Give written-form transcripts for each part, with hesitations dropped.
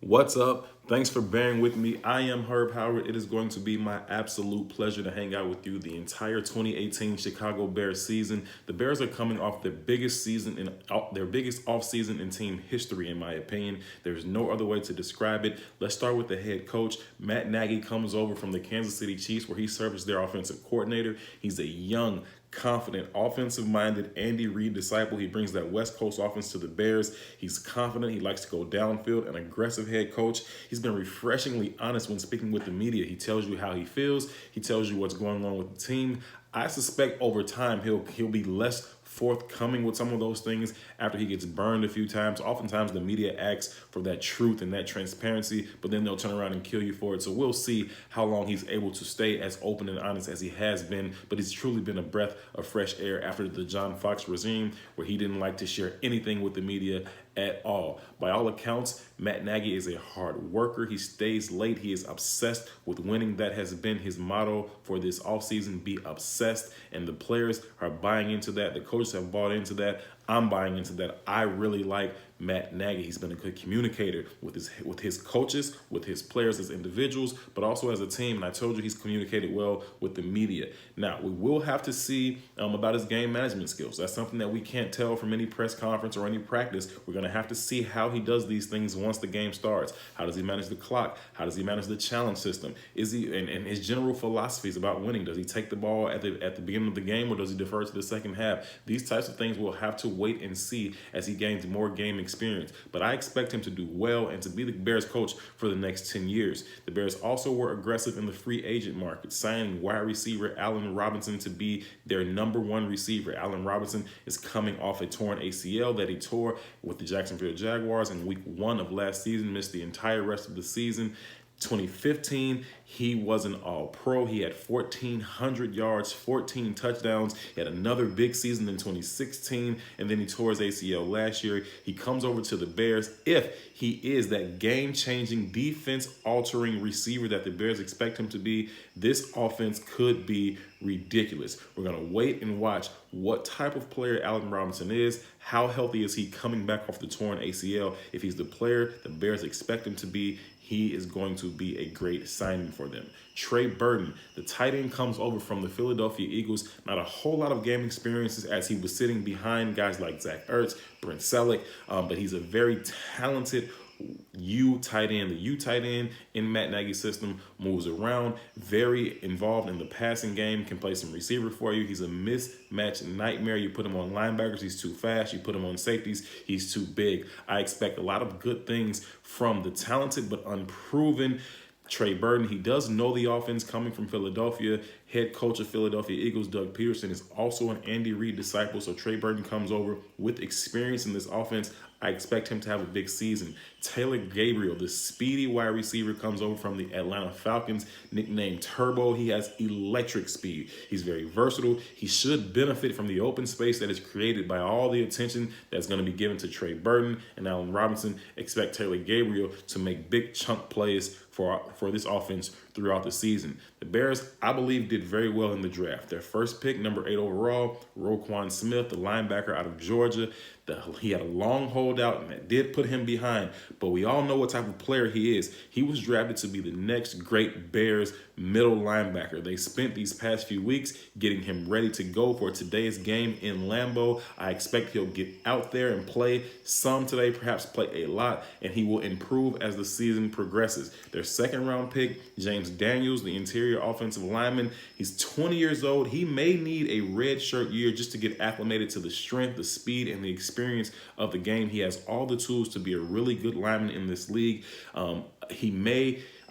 What's up? Thanks for bearing with me. I am Herb Howard. It is going to be my absolute pleasure to hang out with you the entire 2018 Chicago Bears season. The Bears are coming off their biggest season in their biggest offseason in team history, in my opinion. There's no other way to describe it. Let's start with the head coach. Matt Nagy comes over from the Kansas City Chiefs, where he serves as their offensive coordinator. He's a young, confident, offensive-minded Andy Reid disciple. He brings that West Coast offense to the Bears. He's confident. He likes to go downfield. An aggressive head coach. He's been refreshingly honest when speaking with the media. He tells you how he feels. He tells you what's going on with the team. I suspect over time he'll be less forthcoming with some of those things after he gets burned a few times. Oftentimes the media asks for that truth and that transparency, but then they'll turn around and kill you for it. So we'll see how long he's able to stay as open and honest as he has been, but he's truly been a breath of fresh air after the John Fox regime, where he didn't like to share anything with the media at all. By all accounts, Matt Nagy is a hard worker. He stays late. He is obsessed with winning. That has been his motto for this offseason: be obsessed. And the players are buying into that. The coaches have bought into that. I'm buying into that. I really like Matt Nagy. He's been a good communicator with his coaches, with his players as individuals, but also as a team. And I told you he's communicated well with the media. Now, we will have to see about his game management skills. That's something that we can't tell from any press conference or any practice. We're going to have to see how he does these things once the game starts. How does he manage the clock? How does he manage the challenge system? Is he and his general philosophies about winning? Does he take the ball at the beginning of the game, or does he defer to the second half? These types of things we'll have to wait and see as he gains more game experience. But I expect him to do well and to be the Bears coach for the next 10 years. The Bears also were aggressive in the free agent market, signing wide receiver Allen Robinson to be their number one receiver. Allen Robinson is coming off a torn ACL that he tore with the Jacksonville Jaguars in week 1 of last season, missed the entire rest of the season. 2015, he was an all-pro. He had 1,400 yards, 14 touchdowns. He had another big season in 2016, and then he tore his ACL last year. He comes over to the Bears. If he is that game-changing, defense-altering receiver that the Bears expect him to be, this offense could be ridiculous. We're going to wait and watch what type of player Allen Robinson is. How healthy is he coming back off the torn ACL? If he's the player the Bears expect him to be, he is going to be a great signing for them. Trey Burton, the tight end, comes over from the Philadelphia Eagles. Not a whole lot of game experiences as he was sitting behind guys like Zach Ertz, Brent Selleck, but he's a very talented U tight end. The U tight end in Matt Nagy's system moves around, very involved in the passing game, can play some receiver for you. He's a mismatch nightmare. You put him on linebackers, he's too fast. You put him on safeties, he's too big. I expect a lot of good things from the talented but unproven Trey Burton. He does know the offense coming from Philadelphia. Head coach of Philadelphia Eagles, Doug Peterson, is also an Andy Reid disciple. So Trey Burton comes over with experience in this offense. I expect him to have a big season. Taylor Gabriel, the speedy wide receiver, comes over from the Atlanta Falcons, nicknamed Turbo. He has electric speed. He's very versatile. He should benefit from the open space that is created by all the attention that's going to be given to Trey Burton and Allen Robinson. Expect Taylor Gabriel to make big chunk plays for this offense throughout the season. The Bears, I believe, did very well in the draft. Their first pick, number 8 overall, Roquan Smith, the linebacker out of Georgia. He had a long holdout, and that did put him behind. But we all know what type of player he is. He was drafted to be the next great Bears middle linebacker. They spent these past few weeks getting him ready to go for today's game in Lambeau. I expect he'll get out there and play some today, perhaps play a lot, and he will improve as the season progresses. Their second-round pick, James Daniels, the interior offensive lineman. He's 20 years old. He may need a red shirt year just to get acclimated to the strength, the speed, and the experience of the game. He has all the tools to be a really good lineman in this league. I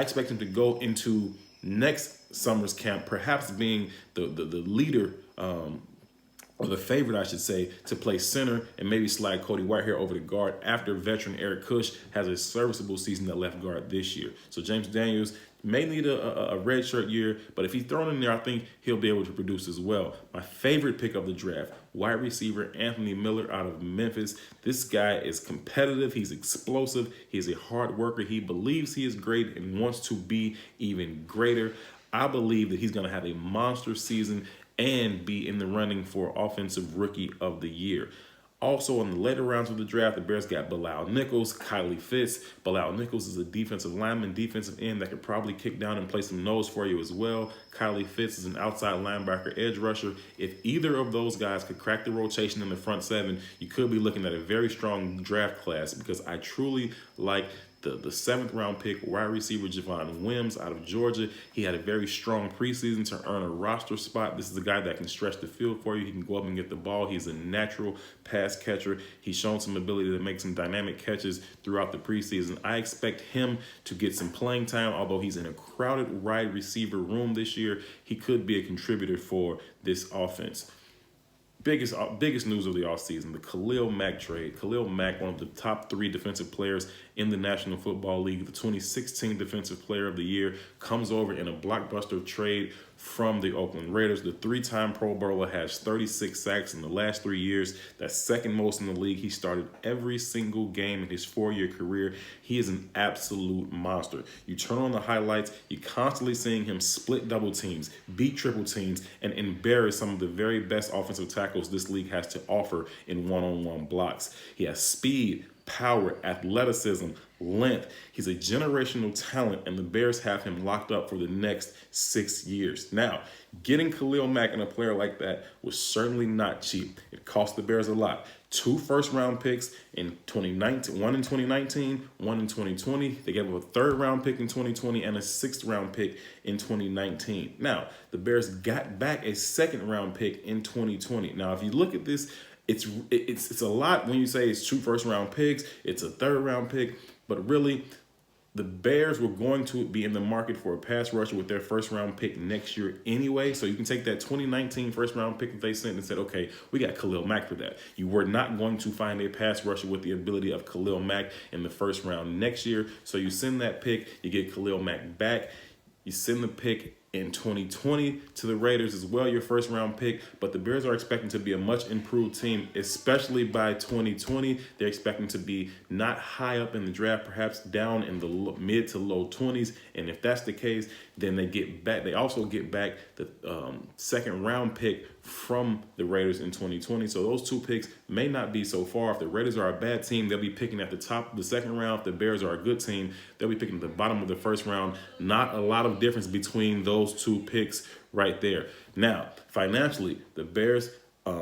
expect him to go into next summer's camp, perhaps being the leader, or the favorite, I should say, to play center and maybe slide Cody Whitehair over to guard after veteran Eric Kush has a serviceable season at left guard this year. So James Daniels may need a red shirt year, but if he's thrown in there, I think he'll be able to produce as well. My favorite pick of the draft, wide receiver Anthony Miller out of Memphis. This guy is competitive. He's explosive. He's a hard worker. He believes he is great and wants to be even greater. I believe that he's going to have a monster season and be in the running for Offensive Rookie of the Year. Also, in the later rounds of the draft, the Bears got Bilal Nichols, Kylie Fitz. Bilal Nichols is a defensive lineman, defensive end that could probably kick down and play some nose for you as well. Kylie Fitz is an outside linebacker, edge rusher. If either of those guys could crack the rotation in the front seven, you could be looking at a very strong draft class, because I truly like the 7th round pick, wide receiver Javon Wims out of Georgia. He had a very strong preseason to earn a roster spot. This is a guy that can stretch the field for you. He can go up and get the ball. He's a natural pass catcher. He's shown some ability to make some dynamic catches throughout the preseason. I expect him to get some playing time, although he's in a crowded wide receiver room this year. He could be a contributor for this offense. Biggest news of the offseason, the Khalil Mack trade. Khalil Mack, one of the top 3 defensive players in the National Football League, the 2016 Defensive Player of the Year, comes over in a blockbuster trade from the Oakland Raiders. The 3-time Pro Bowler has 36 sacks in the last 3 years. That's second most in the league. He started every single game in his 4-year career. He is an absolute monster. You turn on the highlights, you're constantly seeing him split double teams, beat triple teams, and embarrass some of the very best offensive tackles this league has to offer in one-on-one blocks. He has speed, power, athleticism, length. He's a generational talent, and the Bears have him locked up for the next 6 years. Now, getting Khalil Mack and a player like that was certainly not cheap. It cost the Bears a lot. 2 first-round picks in 2019, one in 2019, one in 2020. They gave up a 3rd-round pick in 2020 and a 6th-round pick in 2019. Now, the Bears got back a 2nd-round pick in 2020. Now, if you look at this, it's a lot when you say it's 2 first-round picks, it's a 3rd-round pick, but really, the Bears were going to be in the market for a pass rusher with their 1st-round pick next year anyway. So you can take that 2019 1st-round pick that they sent and said, okay, we got Khalil Mack for that. You were not going to find a pass rusher with the ability of Khalil Mack in the 1st round next year. So you send that pick, you get Khalil Mack back, you send the pick in 2020 to the Raiders as well, your 1st-round pick. But the Bears are expecting to be a much improved team, especially by 2020. They're expecting to be not high up in the draft, perhaps down in the mid to low 20s. And if that's the case, then they also get back the 2nd-round pick from the Raiders in 2020. So those 2 picks may not be so far. If the Raiders are a bad team, they'll be picking at the top of the 2nd round. If the Bears are a good team, they'll be picking at the bottom of the 1st round. Not a lot of difference between those 2 picks right there. Now, financially, the Bears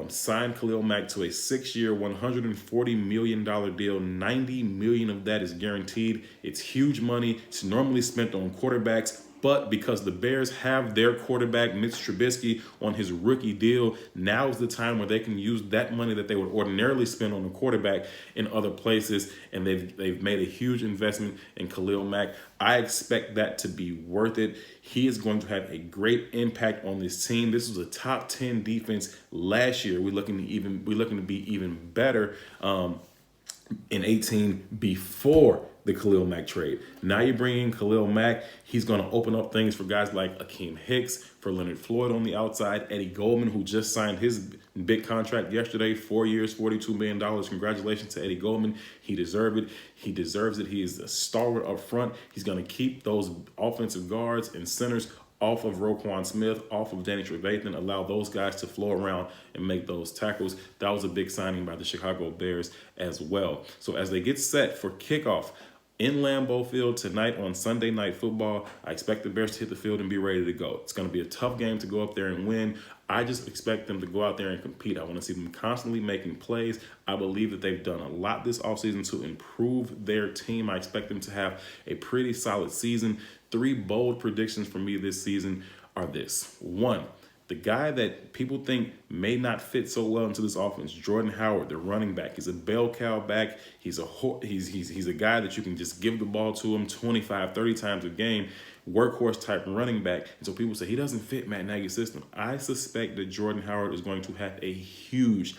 signed Khalil Mack to a 6-year, $140 million deal. $90 million of that is guaranteed. It's huge money. It's normally spent on quarterbacks. But because the Bears have their quarterback, Mitch Trubisky, on his rookie deal, now is the time where they can use that money that they would ordinarily spend on a quarterback in other places. And they've made a huge investment in Khalil Mack. I expect that to be worth it. He is going to have a great impact on this team. This was a top 10 defense last year. We're looking to be even better in 18 before the Khalil Mack trade. Now you bring in Khalil Mack. He's going to open up things for guys like Akeem Hicks, for Leonard Floyd on the outside, Eddie Goldman, who just signed his big contract yesterday, 4 years, $42 million. Congratulations to Eddie Goldman. He deserved it. He deserves it. He is a stalwart up front. He's going to keep those offensive guards and centers off of Roquan Smith, off of Danny Trevathan, allow those guys to flow around and make those tackles. That was a big signing by the Chicago Bears as well. So as they get set for kickoff in Lambeau Field tonight on Sunday Night Football, I expect the Bears to hit the field and be ready to go. It's going to be a tough game to go up there and win. I just expect them to go out there and compete. I want to see them constantly making plays. I believe that they've done a lot this offseason to improve their team. I expect them to have a pretty solid season. 3 bold predictions for me this season are this. 1, the guy that people think may not fit so well into this offense, Jordan Howard, the running back. He's a bell cow back. He's a guy that you can just give the ball to him 25, 30 times a game, workhorse type running back. And so people say he doesn't fit Matt Nagy's system. I suspect that Jordan Howard is going to have a huge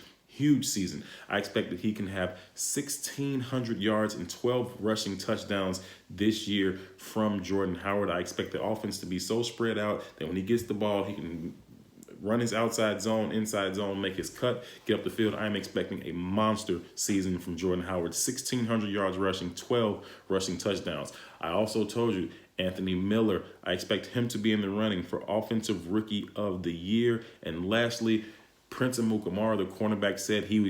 season. I expect that he can have 1,600 yards and 12 rushing touchdowns this year from Jordan Howard. I expect the offense to be so spread out that when he gets the ball, he can run his outside zone, inside zone, make his cut, get up the field. I'm expecting a monster season from Jordan Howard. 1,600 yards rushing, 12 rushing touchdowns. I also told you, Anthony Miller, I expect him to be in the running for Offensive Rookie of the Year. And lastly, Prince Amukamara, the cornerback, said he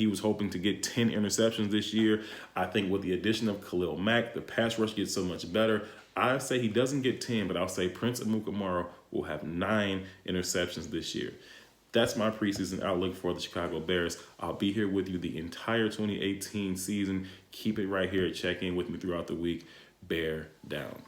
was hoping to get 10 interceptions this year. I think with the addition of Khalil Mack, the pass rush gets so much better. I say he doesn't get 10, but I'll say Prince Amukamara will have 9 interceptions this year. That's my preseason outlook for the Chicago Bears. I'll be here with you the entire 2018 season. Keep it right here. Check in with me throughout the week. Bear down.